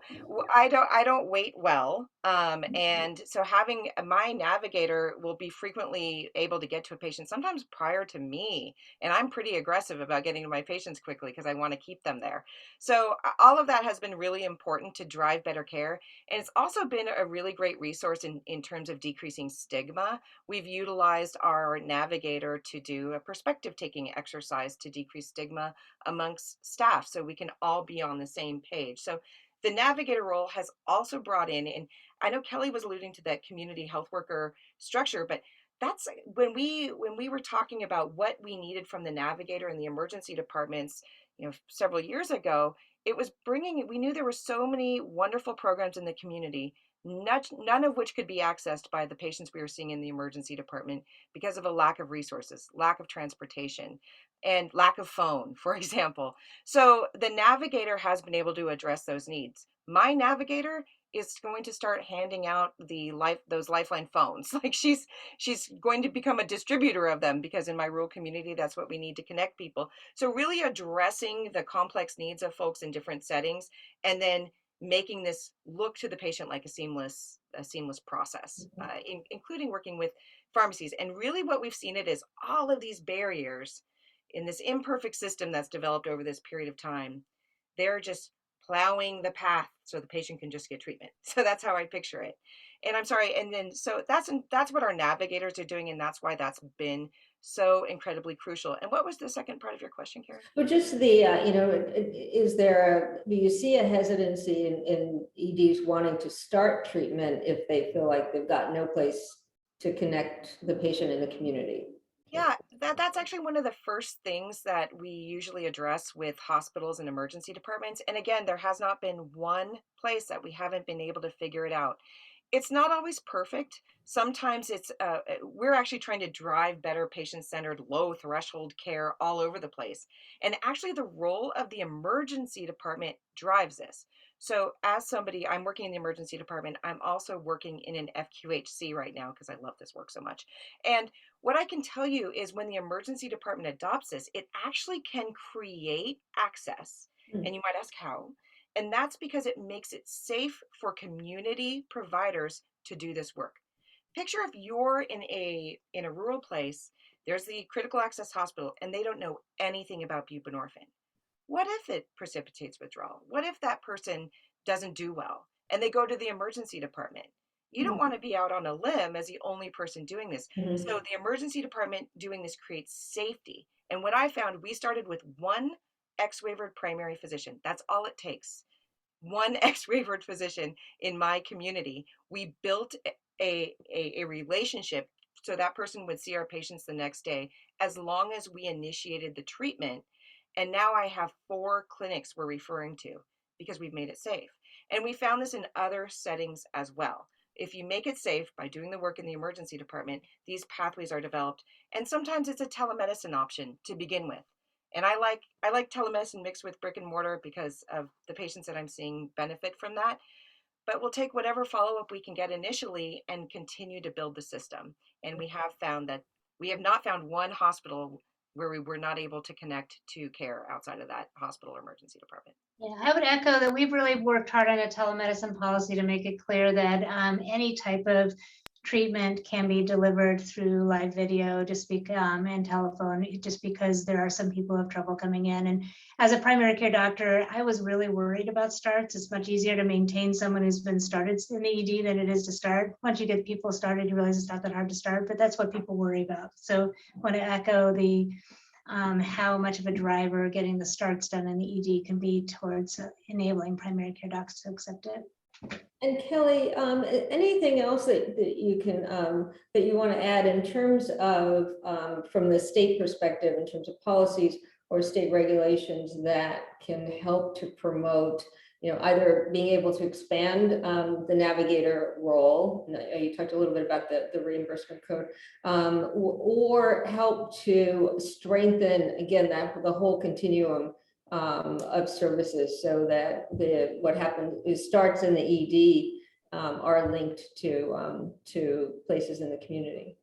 I don't wait well. And so having my navigator will be frequently able to get to a patient, sometimes prior to me. And I'm pretty aggressive about getting to my patients quickly because I want to keep them there. So all of that has been really important to drive better care. And it's also been a really great resource in terms of decreasing stigma. We've utilized our navigator to do a perspective taking exercise to decrease stigma amongst staff so we can all be on the same page. So the navigator role has also brought in, and I know Kelly was alluding to that community health worker structure, but that's when we were talking about what we needed from the navigator in the emergency departments, several years ago. It was we knew there were so many wonderful programs in the community, none of which could be accessed by the patients we were seeing in the emergency department because of a lack of resources, lack of transportation, and lack of phone, for example. So the navigator has been able to address those needs. My navigator is going to start handing out those Lifeline phones. Like she's going to become a distributor of them, because in my rural community, that's what we need to connect people. So really addressing the complex needs of folks in different settings, and then making this look to the patient like a seamless process, including working with pharmacies. And really what we've seen it is all of these barriers in this imperfect system that's developed over this period of time. They're just plowing the path so the patient can just get treatment. So that's how I picture it. And I'm sorry. And then, so that's what our navigators are doing. And that's why that's been so incredibly crucial. And what was the second part of your question, Karen? Well, just do you see a hesitancy in EDs wanting to start treatment if they feel like they've got no place to connect the patient in the community? Yeah, that's actually one of the first things that we usually address with hospitals and emergency departments. And again, there has not been one place that we haven't been able to figure it out. It's not always perfect. Sometimes we're actually trying to drive better patient-centered, low threshold care all over the place. And actually the role of the emergency department drives this. So as somebody, I'm working in the emergency department. I'm also working in an FQHC right now because I love this work so much. And what I can tell you is when the emergency department adopts this, it actually can create access. And you might ask how. And that's because it makes it safe for community providers to do this work. Picture if you're in a rural place, there's the critical access hospital, and they don't know anything about buprenorphine. What if it precipitates withdrawal? What if that person doesn't do well and they go to the emergency department? You don't want to be out on a limb as the only person doing this. So the emergency department doing this creates safety. And what I found, we started with one X-waivered primary physician. That's all it takes. One X-waivered physician in my community. We built a relationship so that person would see our patients the next day as long as we initiated the treatment. And now I have 4 clinics we're referring to because we've made it safe. And we found this in other settings as well. If you make it safe by doing the work in the emergency department, these pathways are developed. And sometimes it's a telemedicine option to begin with. And I like telemedicine mixed with brick and mortar because of the patients that I'm seeing benefit from that. But we'll take whatever follow-up we can get initially and continue to build the system. And we have found that we have not found one hospital where we were not able to connect to care outside of that hospital or emergency department. Yeah, I would echo that we've really worked hard on a telemedicine policy to make it clear that any type of treatment can be delivered through live video and telephone, just because there are some people who have trouble coming in. And as a primary care doctor, I was really worried about starts. It's much easier to maintain someone who's been started in the ED than it is to start. Once you get people started, you realize it's not that hard to start, but that's what people worry about. So I want to echo the how much of a driver getting the starts done in the ED can be towards enabling primary care docs to accept it. And Kelly, anything else that you can that you want to add in terms of from the state perspective, in terms of policies or state regulations that can help to promote, either being able to expand the navigator role? You talked a little bit about the reimbursement code, or help to strengthen again the whole continuum of services, so that what happens is starts in the ED are linked to places in the community.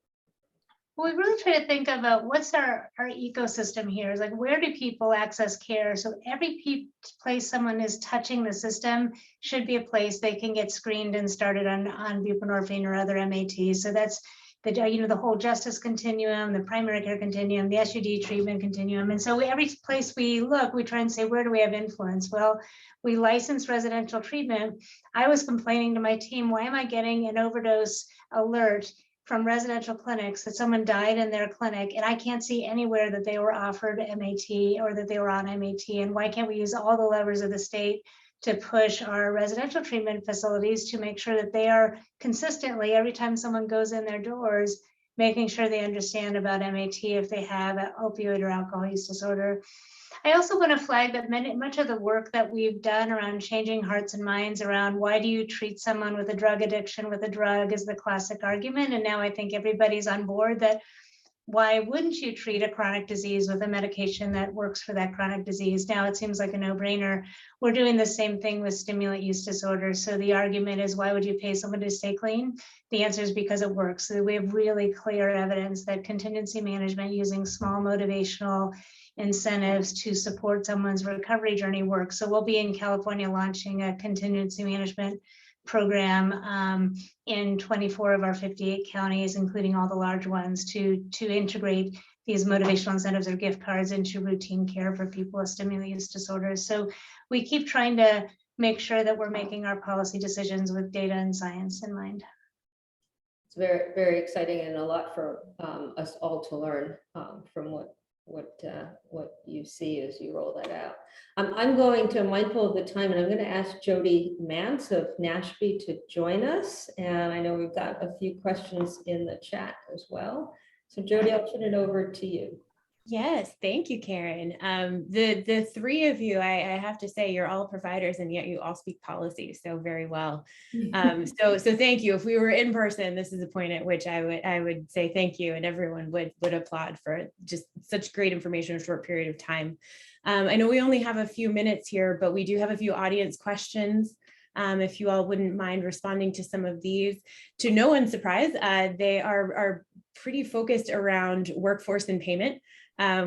We really try to think about what's our ecosystem here. Is like, where do people access care? So every place someone is touching the system should be a place they can get screened and started on buprenorphine or other MAT. So that's the whole justice continuum, the primary care continuum, the SUD treatment continuum. And so every place we look, we try and say, where do we have influence? Well, we license residential treatment. I was complaining to my team, why am I getting an overdose alert from residential clinics that someone died in their clinic, and I can't see anywhere that they were offered MAT or that they were on MAT? And why can't we use all the levers of the state to push our residential treatment facilities to make sure that they are consistently, every time someone goes in their doors, making sure they understand about MAT if they have an opioid or alcohol use disorder. I also want to flag that much of the work that we've done around changing hearts and minds around why do you treat someone with a drug addiction with a drug is the classic argument. And now I think everybody's on board that why wouldn't you treat a chronic disease with a medication that works for that chronic disease? Now it seems like a no-brainer. We're doing the same thing with stimulant use disorders. So the argument is, why would you pay someone to stay clean? The answer is because it works. So we have really clear evidence that contingency management using small motivational incentives to support someone's recovery journey works. So we'll be in California launching a contingency management program in 24 of our 58 counties, including all the large ones, to integrate these motivational incentives or gift cards into routine care for people with stimulant use disorders. So we keep trying to make sure that we're making our policy decisions with data and science in mind. It's very, very exciting, and a lot for us all to learn from what you see as you roll that out. I'm mindful of the time, and I'm going to ask Jody Mance of NASHB to join us. And I know we've got a few questions in the chat as well. So Jody, I'll turn it over to you. Yes, thank you, Karen. The three of you, I have to say, you're all providers, and yet you all speak policy so very well. So thank you. If we were in person, this is a point at which I would say thank you, and everyone would applaud for just such great information in a short period of time. I know we only have a few minutes here, but we do have a few audience questions. If you all wouldn't mind responding to some of these. To no one's surprise, they are pretty focused around workforce and payment,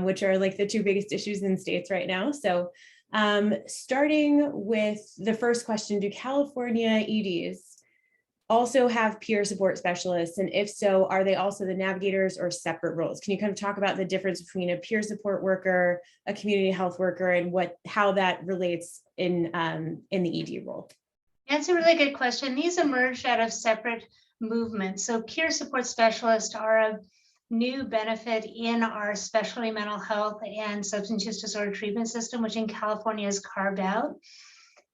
which are like the two biggest issues in states right now. So starting with the first question, do California EDs also have peer support specialists? And if so, are they also the navigators or separate roles? Can you kind of talk about the difference between a peer support worker, a community health worker, and how that relates in the ED role? That's a really good question. These emerged out of separate movements. So peer support specialists are a new benefit in our specialty mental health and substance use disorder treatment system, which in California is carved out.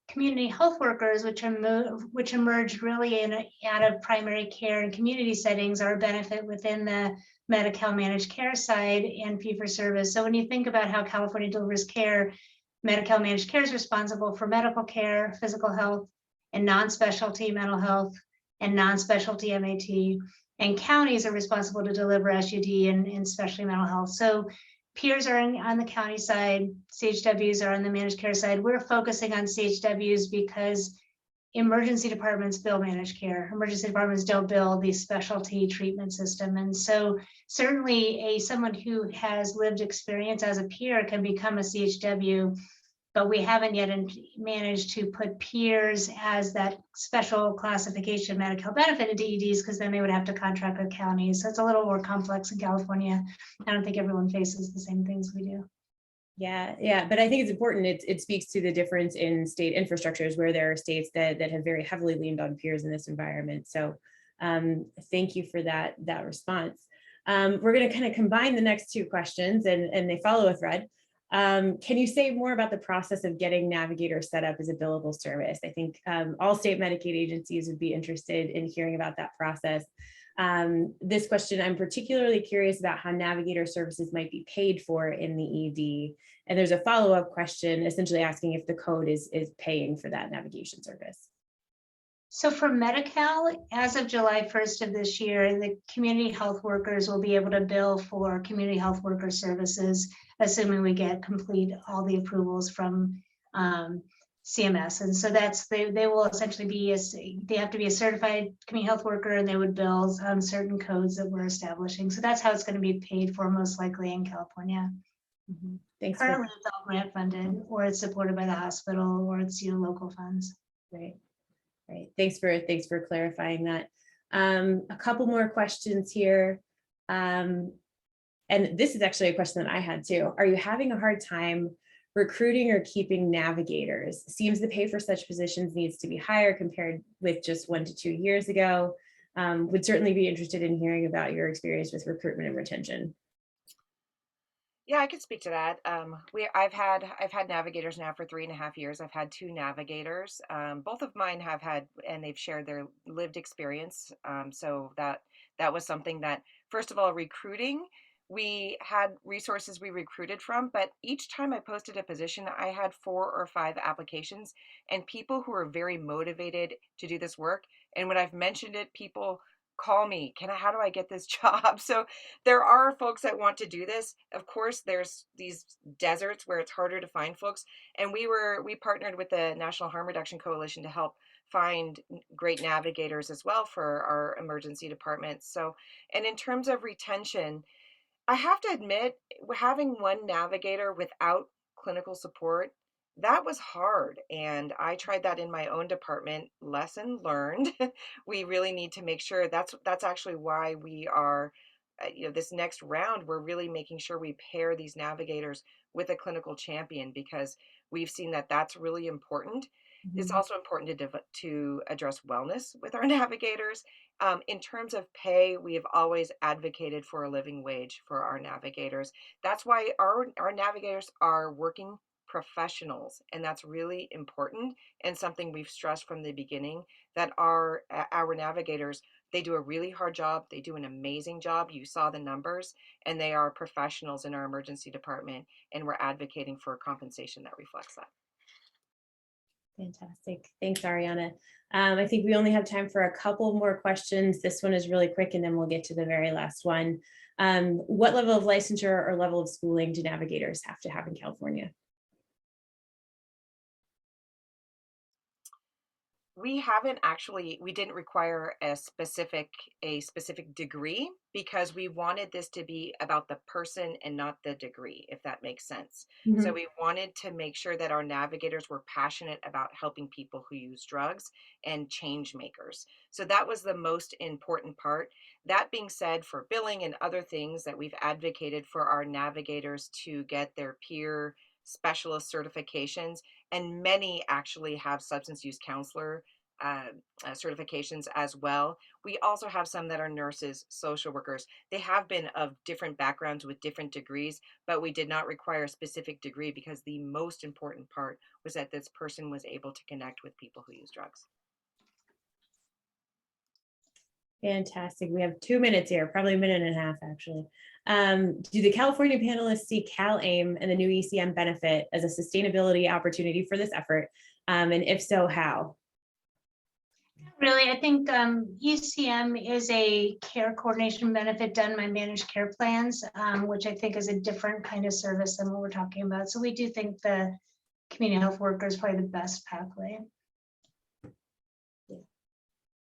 Community health workers, which emerged really out of primary care and community settings, are a benefit within the Medi-Cal managed care side and fee-for-service. So when you think about how California delivers care, Medi-Cal managed care is responsible for medical care, physical health, and non-specialty mental health and non-specialty MAT. And counties are responsible to deliver SUD and specialty mental health. So peers are on the county side, CHWs are on the managed care side. We're focusing on CHWs because emergency departments bill managed care. Emergency departments don't bill the specialty treatment system. And so certainly someone who has lived experience as a peer can become a CHW, but we haven't yet managed to put peers as that special classification Medi-Cal benefit into EDs, because then they would have to contract with counties. So it's a little more complex in California. I don't think everyone faces the same things we do. Yeah, but I think it's important. It speaks to the difference in state infrastructures, where there are states that have very heavily leaned on peers in this environment. So thank you for that response. We're going to kind of combine the next two questions, and they follow a thread. Can you say more about the process of getting Navigator set up as a billable service? I think all state Medicaid agencies would be interested in hearing about that process. This question, I'm particularly curious about how Navigator services might be paid for in the ED. And there's a follow-up question essentially asking if the code is paying for that navigation service. So for Medi-Cal, as of July 1st of this year, the community health workers will be able to bill for community health worker services, assuming we get complete all the approvals from CMS. And so they will essentially be, they have to be a certified community health worker, and they would bill certain codes that we're establishing. So that's how it's going to be paid for, most likely in California. Thanks. Currently it's all grant funded, or it's supported by the hospital, or it's local funds. Right. Thanks for clarifying that. A couple more questions here. And this is actually a question that I had too. Are you having a hard time recruiting or keeping navigators? Seems the pay for such positions needs to be higher compared with just 1 to 2 years ago. Would certainly be interested in hearing about your experience with recruitment and retention. Yeah, I could speak to that. I've had navigators now for 3.5 years. I've had 2 navigators. Both of mine have had, and they've shared their lived experience. So that was something that, first of all, recruiting, we had resources we recruited from, but each time I posted a position, I had 4 or 5 applications and people who are very motivated to do this work. And when I've mentioned it, people call me, how do I get this job? So there are folks that want to do this. Of course, there's these deserts where it's harder to find folks. And we partnered with the National Harm Reduction Coalition to help find great navigators as well for our emergency departments. So, and in terms of retention, I have to admit, having one navigator without clinical support, that was hard. And I tried that in my own department. Lesson learned. We really need to make sure that's actually why we are, this next round, we're really making sure we pair these navigators with a clinical champion, because we've seen that that's really important. It's also important to address wellness with our navigators. In terms of pay, we have always advocated for a living wage for our navigators. That's why our navigators are working professionals, and that's really important, and something we've stressed from the beginning, that our navigators, they do a really hard job. They do an amazing job. You saw the numbers, and they are professionals in our emergency department, and we're advocating for compensation that reflects that. Fantastic. Thanks, Arianna. I think we only have time for a couple more questions. This one is really quick, and then we'll get to the very last one. What level of licensure or level of schooling do navigators have to have in California? We didn't require a specific degree, because we wanted this to be about the person and not the degree, if that makes sense. So we wanted to make sure that our navigators were passionate about helping people who use drugs and change makers. So that was the most important part. That being said, for billing and other things that we've advocated for our navigators to get their peer specialist certifications, and many actually have substance use counselor certifications as well. We also have some that are nurses, social workers. They have been of different backgrounds with different degrees, but we did not require a specific degree, because the most important part was that this person was able to connect with people who use drugs. Fantastic. We have 2 minutes here, probably a minute and a half, actually. Do the California panelists see CalAIM and the new ECM benefit as a sustainability opportunity for this effort? And if so, how? Really, I think ECM is a care coordination benefit done by managed care plans, which I think is a different kind of service than what we're talking about. So we do think the community health worker is probably the best pathway.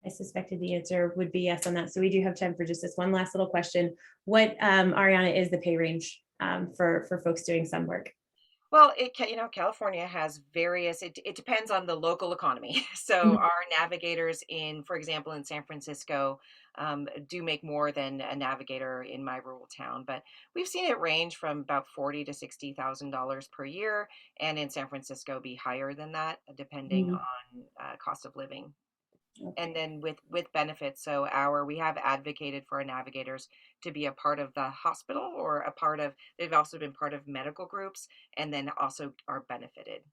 I suspected the answer would be yes on that. So we do have time for just this one last little question. What, Arianna, is the pay range for folks doing some work? Well, California has various, it depends on the local economy. So our navigators for example, in San Francisco, do make more than a navigator in my rural town, but we've seen it range from about $40,000 to $60,000 per year. And in San Francisco be higher than that, depending on cost of living. Okay. And then with benefits, so we have advocated for our navigators to be a part of the hospital, or they've also been part of medical groups, and then also are benefited.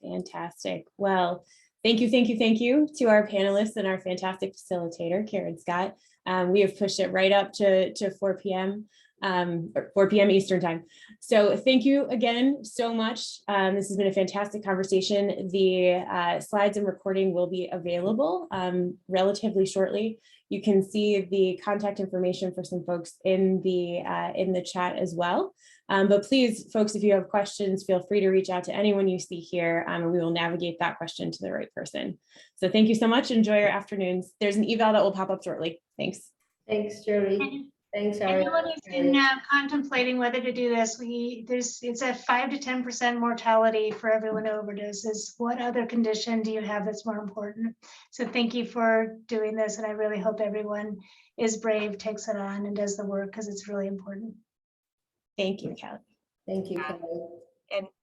Fantastic. Well, thank you to our panelists and our fantastic facilitator, Karen Scott. We have pushed it right up to 4 p.m. or 4 p.m. Eastern time. So thank you again so much. This has been a fantastic conversation. The slides and recording will be available relatively shortly. You can see the contact information for some folks in the chat as well. But please, folks, if you have questions, feel free to reach out to anyone you see here, and we will navigate that question to the right person. So thank you so much. Enjoy your afternoons. There's an eval that will pop up shortly. Thanks. Thanks, Jody. Thanks, Anyone Arianna. who's been contemplating whether to do this, it's a 5 to 10% mortality for everyone who overdoses. What other condition do you have that's more important? So thank you for doing this, and I really hope everyone is brave, takes it on, and does the work, because it's really important. Thank you, Kelly. Thank you, Kelly. And